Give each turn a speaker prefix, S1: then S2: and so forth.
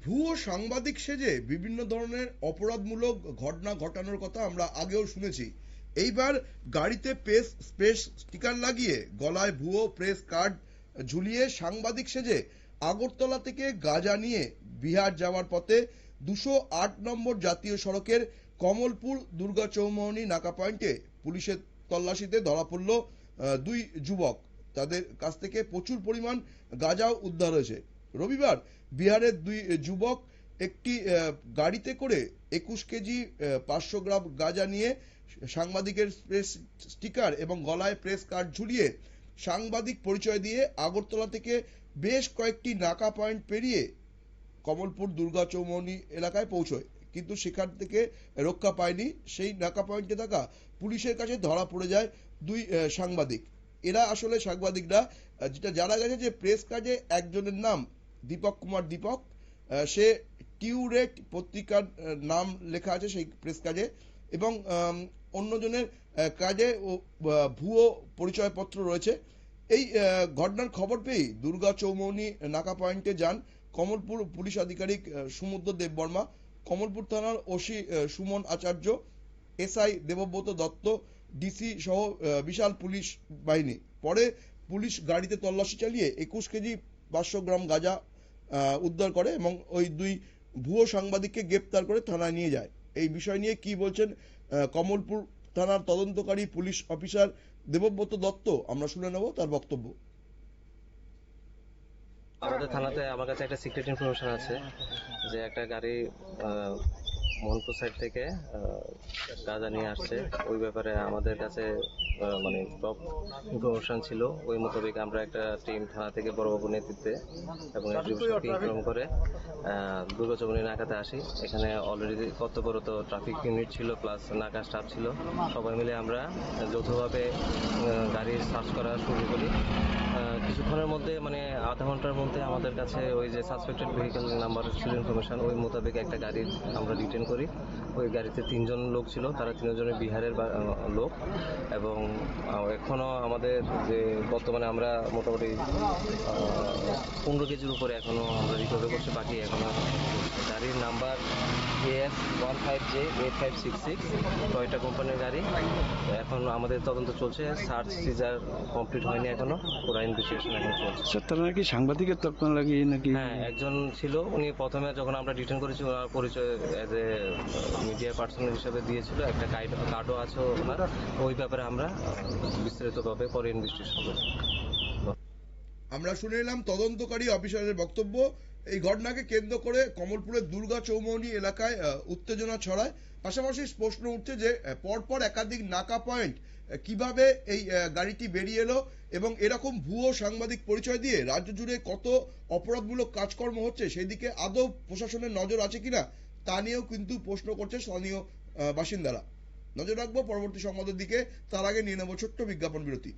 S1: ভুয়ো সাংবাদিক সেজে বিভিন্ন ধরনের অপরাধমূলক ঘটনা ঘটানোর কথা আমরা আগেও শুনেছি। এইবার গাড়িতে স্পেস স্টিকার লাগিয়ে গলায় ভুয়ো প্রেস কার্ড ঝুলিয়ে সাংবাদিক সেজে আগরতলা থেকে গাঁজা নিয়ে বিহার যাওয়ার পথে 208 নম্বর জাতীয় সড়কের কমলপুর দুর্গা চৌমুহনী নাকা পয়েন্টে পুলিশের তল্লাশিতে ধরা পড়ল দুই যুবক। তাদের কাছ থেকে প্রচুর পরিমাণ গাঁজাও উদ্ধার হয়েছে। রবিবার বিহারের দুই যুবক একটি গাড়িতে করে 21 কেজি 500 গ্রাম গাঁজা নিয়ে সাংবাদিকের প্রেস স্টিকার এবং গলায় প্রেস কার্ড ঝুলিয়ে সাংবাদিক পরিচয় দিয়ে আগরতলা থেকে বেশ কয়েকটি নাকা পয়েন্ট পেরিয়ে কমলপুর দুর্গা চৌমুহনী এলাকায় পৌঁছয়, কিন্তু সেখান থেকে রক্ষা পায়নি। সেই নাকা পয়েন্টে থাকা পুলিশের কাছে ধরা পড়ে যায় দুই সাংবাদিক। এরা আসলে সাংবাদিকরা, যেটা জানা গেছে যে প্রেস কার্ডে একজনের নাম দীপক কুমার দীপক, সে টিউরেট পত্রিকার নাম লেখা আছে সেই প্রেস কার্ডে, এবং অন্যজনের কার্ডে ভুয়ো পরিচয়পত্র রয়েছে। এই ঘটনার খবর পেয়েই দুর্গা চৌমুহনী নাকা পয়েন্টে যান কমলপুর পুলিশ আধিকারিক সমুদ্র দেববর্মা, কমলপুর থানার ওসি সুমন আচার্য, এসআই দেবব্রত দত্ত, ডিসি সহ বিশাল পুলিশ বাহিনী। পরে পুলিশ গাড়িতে তল্লাশি চালিয়ে 21 কেজি 500 গ্রাম গাঁজা উদ্ধার করে এবং ওই দুই ভুয়ো সাংবাদিককে গ্রেপ্তার করে থানায় নিয়ে যায়। এই বিষয় নিয়ে কি বলছেন কমলপুর থানার তদন্তকারী পুলিশ অফিসার দেবব্রত দত্ত, আমরা শুনে নেব তার বক্তব্য।
S2: আমাদের থানাতে আমার কাছে একটা সিক্রেট ইনফরমেশন আছে যে একটা গাড়ি মোহনপুর সাইড থেকে গাঁজা নিয়ে আসছে। ওই ব্যাপারে আমাদের কাছে মানে টপ ইনফরমেশন ছিল। ওই মোতাবেক আমরা একটা টিম থানা থেকে বড়বাবুর নেতৃত্বে এবং ডিভিশনকে ইনফর্ম করে দুর্গা চৌমুহনী নাকাতে আসি। এখানে অলরেডি কর্তব্যরত ট্রাফিক ইউনিট ছিল, প্লাস নাকা স্টাফ ছিল। সবাই মিলে আমরা যৌথভাবে গাড়ি সার্চ করা শুরু করি। কিছুক্ষণের মধ্যে, মানে আধা ঘন্টার মধ্যে আমাদের কাছে ওই যে সাসপেক্টেড ভেহিকেল নাম্বার ছিল ইনফরমেশন, ওই মোতাবেক একটা গাড়ি আমরা রিটেন করি। ওই গাড়িতে 3জন লোক ছিল, তারা 3জনের বিহারের লোক। এবং এখনও আমাদের যে বর্তমানে আমরা মোটামুটি 15 কেজির উপরে এখনও আমরা রিকভারি করছি, বাকি এখনও। গাড়ির নাম্বার AF15J8566, টয়োটা কোম্পানির গাড়ি। এখন আমাদের তদন্ত চলছে, সার্চ সিজার কমপ্লিট হয়নি এখনো, পুরো ইনভেস্টিগেশন এখন চলছে।
S3: স্যার, তারা নাকি সাংবাদিকের তকমা লাগিয়ে নাকি?
S2: হ্যাঁ, একজন ছিল, উনি প্রথমে যখন আমরা ডিটেন করেছি ওনার পরিচয় অ্যাজ এ মিডিয়া পার্সোনাল হিসেবে দিয়েছিল, একটা কার্ডও আছে ওনার। ওই ব্যাপারে আমরা বিস্তারিতভাবে পরে ইনভেস্টিগেশন করি।
S1: আমরা শুনে এলাম তদন্তকারী অফিসারের বক্তব্য। এই ঘটনাকে কেন্দ্র করে কমলপুরের দুর্গা চৌমুহনী এলাকায় উত্তেজনা ছড়ায়। পাশাপাশি প্রশ্ন উঠছে যে পরপর একাধিক নাকা পয়েন্ট কিভাবে এই গাড়িটি বেরিয়ে এলো, এবং এরকম ভুয়ো সাংবাদিক পরিচয় দিয়ে রাজ্য জুড়ে কত অপরাধমূলক কাজকর্ম হচ্ছে সেই দিকে আদৌ প্রশাসনের নজর আছে কিনা তা নিয়েও কিন্তু প্রশ্ন করছে স্থানীয় বাসিন্দারা। নজর রাখবো পরবর্তী সংবাদের দিকে। তার আগে নিয়ে নেব ছোট্ট বিজ্ঞাপন বিরতি।